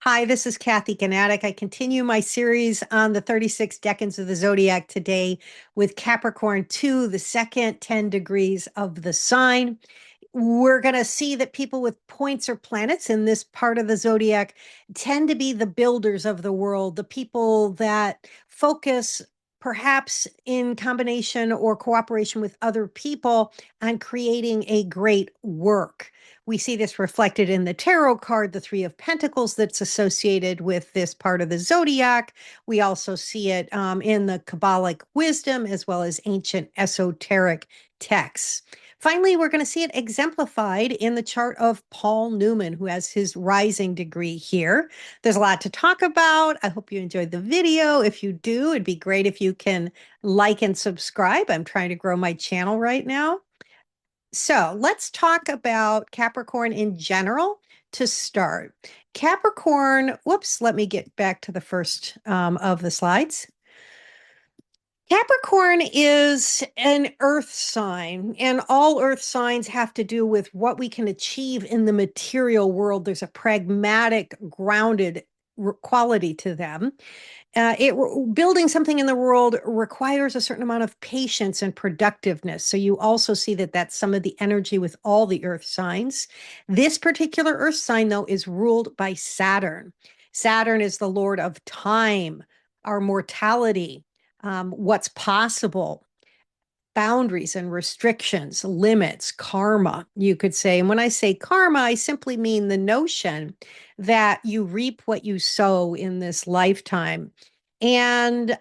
Hi, this is Kathy Ganatic. I continue my series on the 36 decans of the zodiac today with Capricorn II, the second 10 degrees of the sign. We're going to see that people with points or planets in this part of the zodiac tend to be the builders of the world, the people that focus perhaps in combination or cooperation with other people on creating a great work. We see this reflected in the tarot card, the Three of Pentacles, that's associated with this part of the zodiac. We also see it in the Kabbalic wisdom as well as ancient esoteric texts. Finally, we're going to see it exemplified in the chart of Paul Newman, who has his rising degree here. There's a lot to talk about. I hope you enjoyed the video. If you do, it'd be great if you can like and subscribe. I'm trying to grow my channel right now. So let's talk about Capricorn in general to start. Capricorn, whoops, let me get back to the first of the slides. Capricorn is an earth sign, and all earth signs have to do with what we can achieve in the material world. There's a pragmatic, grounded quality to them. Building something in the world requires a certain amount of patience and productiveness. So you also see that that's some of the energy with all the earth signs. This particular earth sign, though, is ruled by Saturn. Saturn is the lord of time, our mortality, what's possible, boundaries and restrictions, limits, karma, you could say. And when I say karma, I simply mean the notion that you reap what you sow in this lifetime. And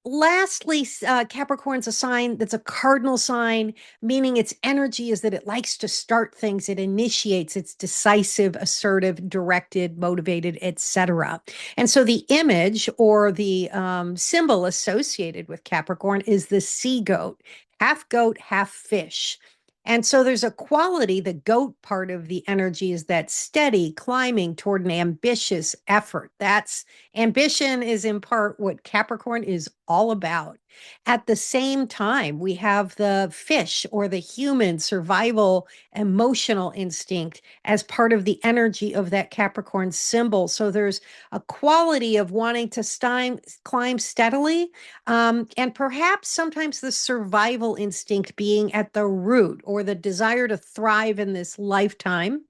lastly, Capricorn's a sign that's a cardinal sign, meaning its energy is that it likes to start things, it initiates, it's decisive, assertive, directed, motivated, etc. And so the image or the symbol associated with Capricorn is the sea goat, half fish. And so there's a quality, the goat part of the energy is that steady climbing toward an ambitious effort. That's ambition is in part what Capricorn is all about. At the same time, we have the fish or the human survival emotional instinct as part of the energy of that Capricorn symbol. So there's a quality of wanting to climb steadily, and perhaps sometimes the survival instinct being at the root or the desire to thrive in this lifetime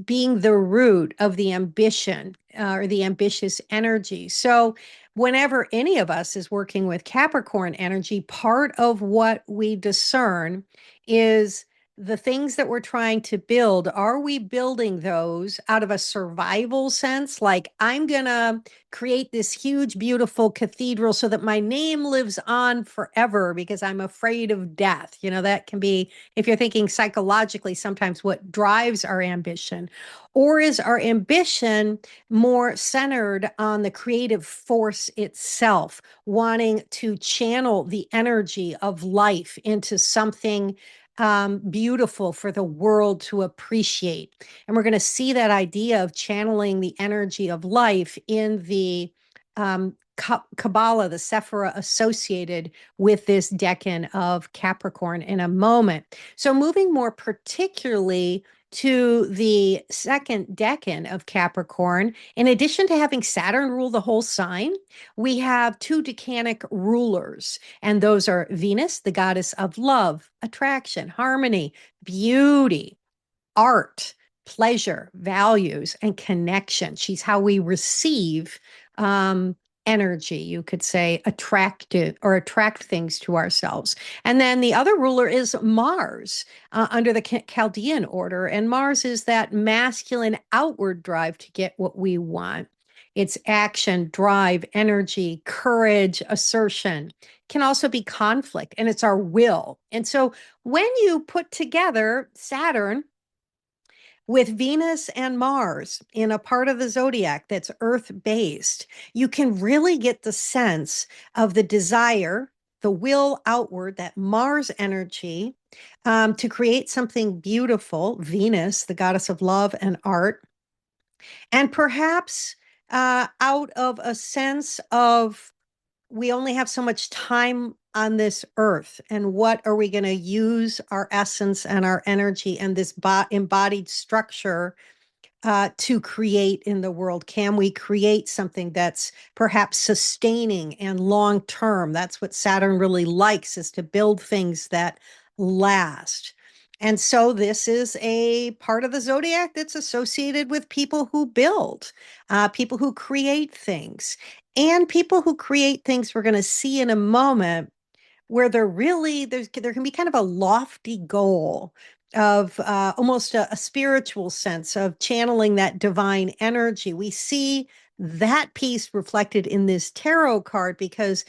being the root of the ambition or the ambitious energy. So, whenever any of us is working with Capricorn energy, part of what we discern is the things that we're trying to build. Are we building those out of a survival sense? Like, I'm going to create this huge, beautiful cathedral so that my name lives on forever because I'm afraid of death. You know, that can be, if you're thinking psychologically, sometimes what drives our ambition. Or is our ambition more centered on the creative force itself, wanting to channel the energy of life into something beautiful for the world to appreciate? And we're going to see that idea of channeling the energy of life in the Kabbalah, the Sephira associated with this decan of Capricorn in a moment. So moving more particularly to the second decan of Capricorn, in addition to having Saturn rule the whole sign, we have two decanic rulers, and those are Venus, the goddess of love, attraction, harmony, beauty, art, pleasure, values, and connection. She's how we receive energy, you could say, attractive or attract things to ourselves. And then the other ruler is Mars under the Chaldean order. And Mars is that masculine outward drive to get what we want. It's action, drive, energy, courage, assertion. Can also be conflict, and it's our will. And so when you put together Saturn with Venus and Mars in a part of the zodiac that's earth based, you can really get the sense of the desire, the will outward, that Mars energy to create something beautiful, Venus, the goddess of love and art, and perhaps out of a sense of we only have so much time on this earth, and what are we going to use our essence and our energy and this embodied structure to create in the world? Can we create something that's perhaps sustaining and long term? That's what Saturn really likes, is to build things that last. And so this is a part of the zodiac that's associated with people who build, people who create things, and people who create things we're going to see in a moment where there can be kind of a lofty goal of almost a spiritual sense of channeling that divine energy. We see that piece reflected in this tarot card because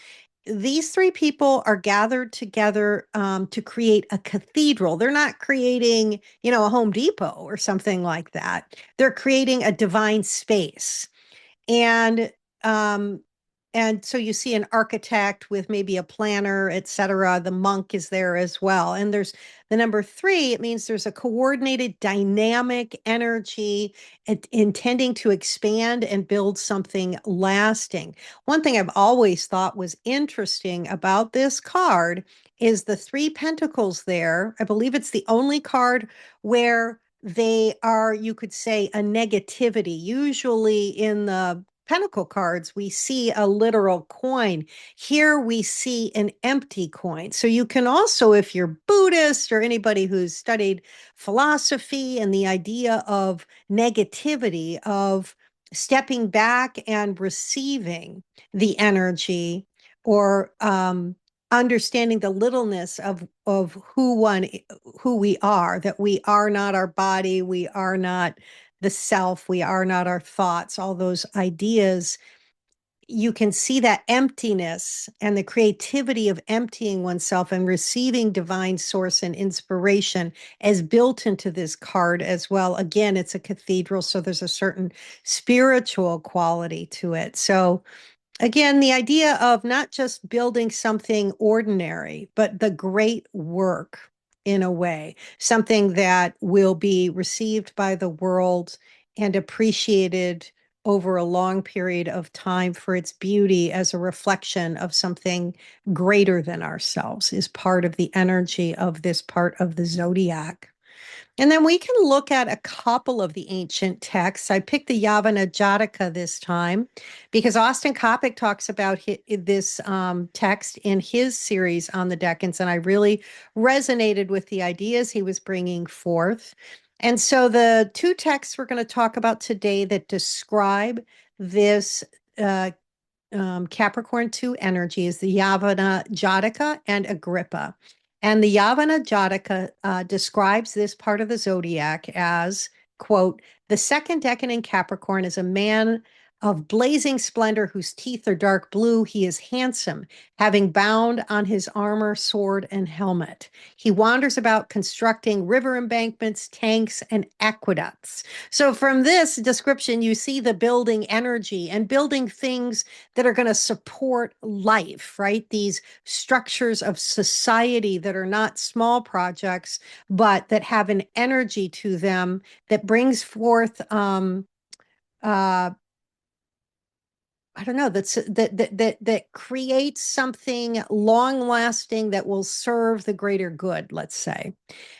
these three people are gathered together to create a cathedral. They're not creating, a Home Depot or something like that. They're creating a divine space. And um, and so you see an architect with maybe a planner, etc. The monk is there as well. And there's the number three. It means there's a coordinated, dynamic energy intending to expand and build something lasting. One thing I've always thought was interesting about this card is the three pentacles there. I believe it's the only card where they are, you could say, a negativity. Usually in the pentacle cards, we see a literal coin. Here we see an empty coin. So you can also, if you're Buddhist or anybody who's studied philosophy and the idea of negativity, of stepping back and receiving the energy, or understanding the littleness of who we are, that we are not our body, we are not the self, we are not our thoughts, all those ideas. You can see that emptiness and the creativity of emptying oneself and receiving divine source and inspiration as built into this card as well. Again, it's a cathedral, so there's a certain spiritual quality to it. So again, the idea of not just building something ordinary, but the great work in a way, something that will be received by the world and appreciated over a long period of time for its beauty as a reflection of something greater than ourselves is part of the energy of this part of the zodiac. And then we can look at a couple of the ancient texts. I picked the Yavana Jataka this time because Austin Coppock talks about this text in his series on the Decans, and I really resonated with the ideas he was bringing forth. And so the two texts we're going to talk about today that describe this uh, Capricorn II energy is the Yavana Jataka and Agrippa. And the Yavana Jataka describes this part of the zodiac as, quote, the second decan in Capricorn is a man of blazing splendor whose teeth are dark blue. He is handsome, having bound on his armor, sword, and helmet. He wanders about constructing river embankments, tanks, and aqueducts. So from this description, you see the building energy and building things that are going to support life, right? These structures of society that are not small projects, but that have an energy to them that brings forth I don't know, that creates something long lasting that will serve the greater good, let's say.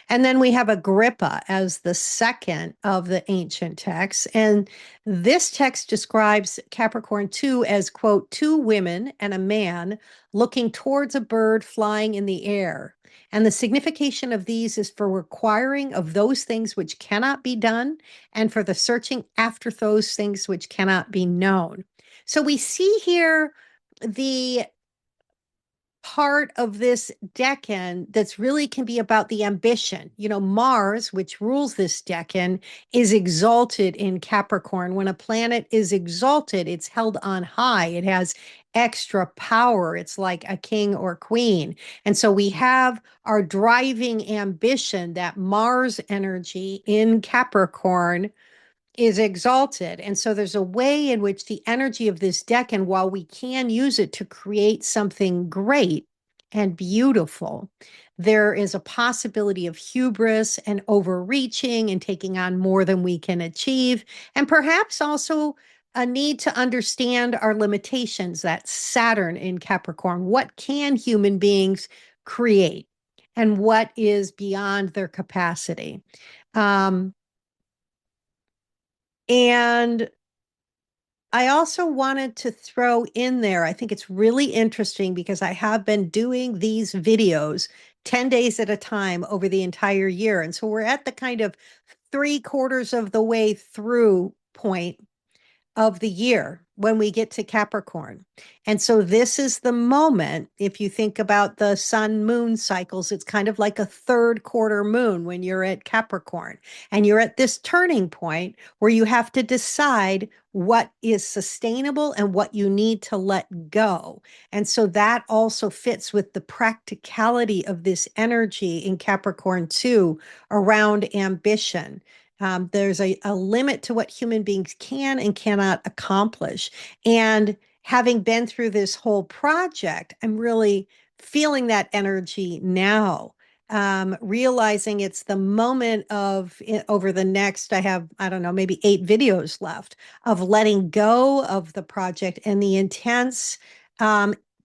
And then we have Agrippa as the second of the ancient texts. And this text describes Capricorn II as, quote, two women and a man looking towards a bird flying in the air. And the signification of these is for requiring of those things which cannot be done and for the searching after those things which cannot be known. So we see here the part of this decan that's really can be about the ambition. Mars, which rules this decan, is exalted in Capricorn. When a planet is exalted, it's held on high. It has extra power. It's like a king or queen. And so we have our driving ambition, that Mars energy in Capricorn is exalted. And so there's a way in which the energy of this decan, while we can use it to create something great and beautiful, there is a possibility of hubris and overreaching and taking on more than we can achieve. And perhaps also a need to understand our limitations. That Saturn in Capricorn. What can human beings create and what is beyond their capacity? Um, And I also wanted to throw in there, I think it's really interesting because I have been doing these videos 10 days at a time over the entire year. And so we're at the kind of 3/4 of the way through point of the year when we get to Capricorn. And so this is the moment, if you think about the sun moon cycles, it's kind of like a third quarter moon when you're at Capricorn. And you're at this turning point where you have to decide what is sustainable and what you need to let go. And so that also fits with the practicality of this energy in Capricorn II around ambition. There's a limit to what human beings can and cannot accomplish. And having been through this whole project, I'm really feeling that energy now. Realizing it's the moment of over the next, I have, I don't know, maybe 8 videos left of letting go of the project and the intense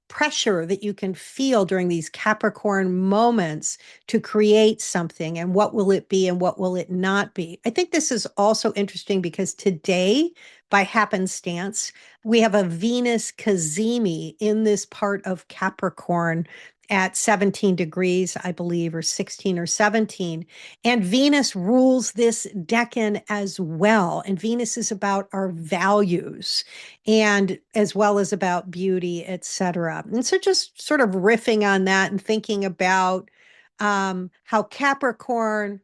pressure that you can feel during these Capricorn moments to create something, and what will it be and what will it not be. I think this is also interesting because today, by happenstance, we have a Venus cazimi in this part of Capricorn at 17 degrees, I believe, or 16 or 17. And Venus rules this decan as well. And Venus is about our values and as well as about beauty, etc. And so just sort of riffing on that and thinking about how Capricorn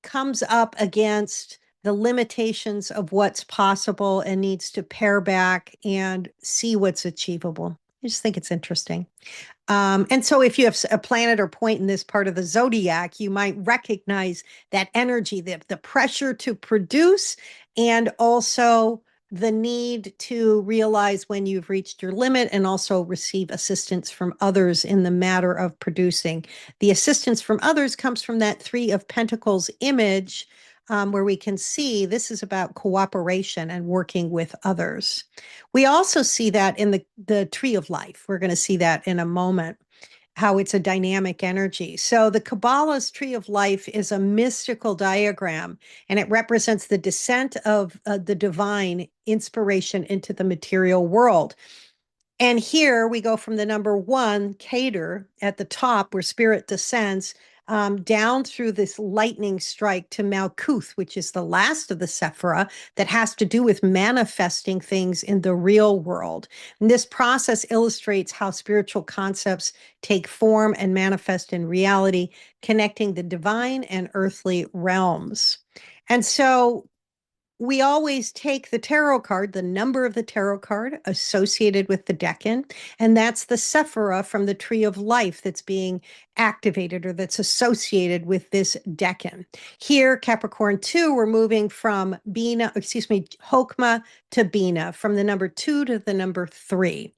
comes up against the limitations of what's possible and needs to pare back and see what's achievable. I just think it's interesting. And so if you have a planet or point in this part of the zodiac, you might recognize that energy, the pressure to produce, and also the need to realize when you've reached your limit and also receive assistance from others in the matter of producing. The assistance from others comes from that Three of Pentacles image, where we can see this is about cooperation and working with others. We also see that in the Tree of Life. We're going to see that in a moment, how it's a dynamic energy. So the Kabbalah's Tree of Life is a mystical diagram, and it represents the descent of the divine inspiration into the material world. And here we go from the number one, Keter, at the top where spirit descends, down through this lightning strike to Malkuth, which is the last of the Sephira that has to do with manifesting things in the real world. And this process illustrates how spiritual concepts take form and manifest in reality, connecting the divine and earthly realms. And so we always take the tarot card, the number of the tarot card associated with the decan, and that's the Sephira from the Tree of Life that's being activated or that's associated with this decan. Here, Capricorn 2, we're moving from Hokmah to Binah, from the number 2 to the number 3.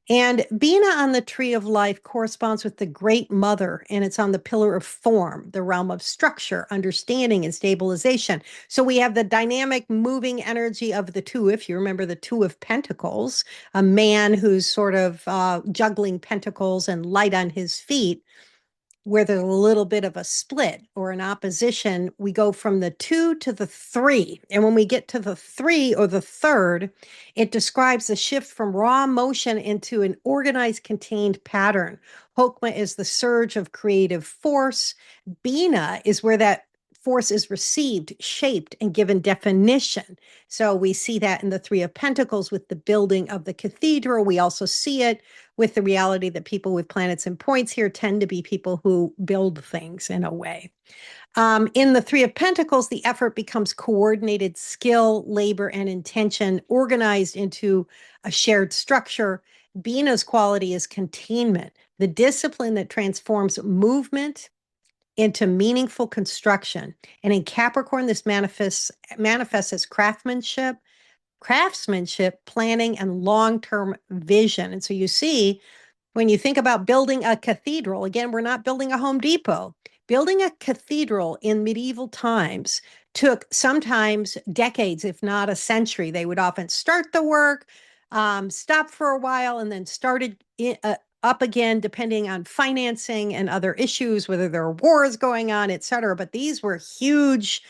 And Binah on the Tree of Life corresponds with the Great Mother, and it's on the pillar of form, the realm of structure, understanding, and stabilization. So we have the dynamic, moving energy of the two. If you remember the Two of Pentacles, a man who's sort of juggling pentacles and light on his feet, where there's a little bit of a split or an opposition, we go from the 2 to the 3. And when we get to the 3 or the third, it describes the shift from raw motion into an organized, contained pattern. Hokmah is the surge of creative force. Binah is where that force is received, shaped, and given definition. So we see that in the Three of Pentacles with the building of the cathedral. We also see it with the reality that people with planets and points here tend to be people who build things in a way. In the Three of Pentacles, the effort becomes coordinated skill, labor, and intention organized into a shared structure. Binah's quality is containment, the discipline that transforms movement into meaningful construction. And in Capricorn, this manifests as craftsmanship, planning, and long-term vision. And so you see, when you think about building a cathedral, again, we're not building a Home Depot. Building a cathedral in medieval times took sometimes decades, if not a century. They would often start the work, stop for a while, and then started up again, depending on financing and other issues, whether there are wars going on, et cetera. But these were huge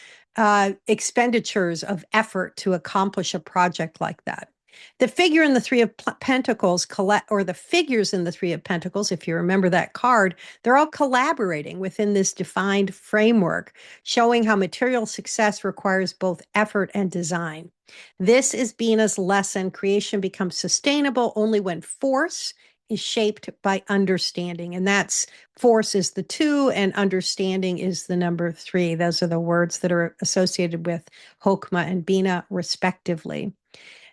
expenditures of effort to accomplish a project like that. The figure in the Three of Pentacles, or the figures in the Three of Pentacles, if you remember that card, they're all collaborating within this defined framework, showing how material success requires both effort and design. This is Binah's lesson. Creation becomes sustainable only when force is shaped by understanding. And that's force is the 2 and understanding is the number 3. Those are the words that are associated with Hokmah and Binah, respectively.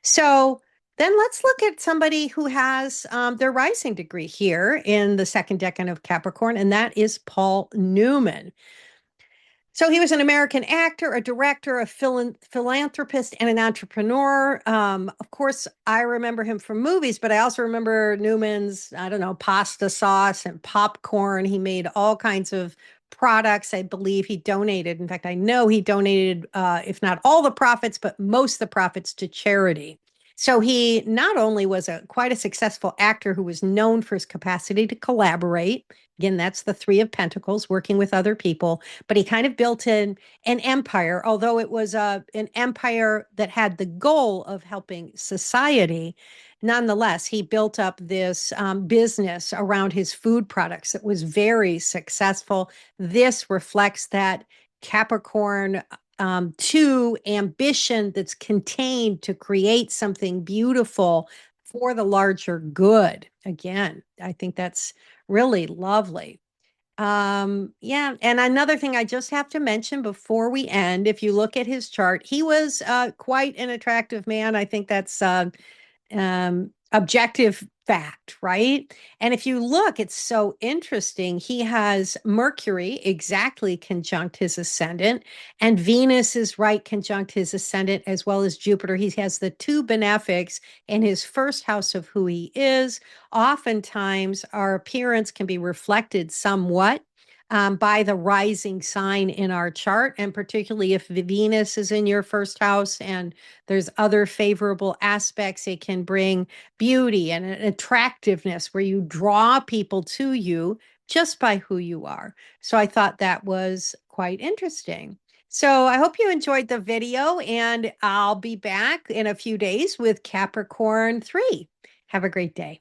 So then let's look at somebody who has their rising degree here in the second decan of Capricorn, and that is Paul Newman. So he was an American actor, a director, a philanthropist, and an entrepreneur. Of course, I remember him from movies, but I also remember Newman's, I don't know, pasta sauce and popcorn. He made all kinds of products. I believe he donated. In fact, I know he donated, if not all the profits, but most of the profits to charity. So he not only was quite a successful actor who was known for his capacity to collaborate. Again, that's the Three of Pentacles, working with other people. But he kind of built in an empire, although it was an empire that had the goal of helping society. Nonetheless, he built up this business around his food products that was very successful. This reflects that Capricorn II ambition that's contained to create something beautiful for the larger good. Again, I think that's really lovely. Yeah, and another thing I just have to mention before we end, if you look at his chart, he was quite an attractive man. I think that's objective fact, right? And if you look, it's so interesting. He has Mercury exactly conjunct his ascendant, and Venus is right conjunct his ascendant, as well as Jupiter. He has the 2 benefics in his first house of who he is. Oftentimes, our appearance can be reflected somewhat by the rising sign in our chart, and particularly if Venus is in your first house and there's other favorable aspects, it can bring beauty and an attractiveness where you draw people to you just by who you are. So I thought that was quite interesting. So I hope you enjoyed the video, and I'll be back in a few days with Capricorn 3. Have a great day.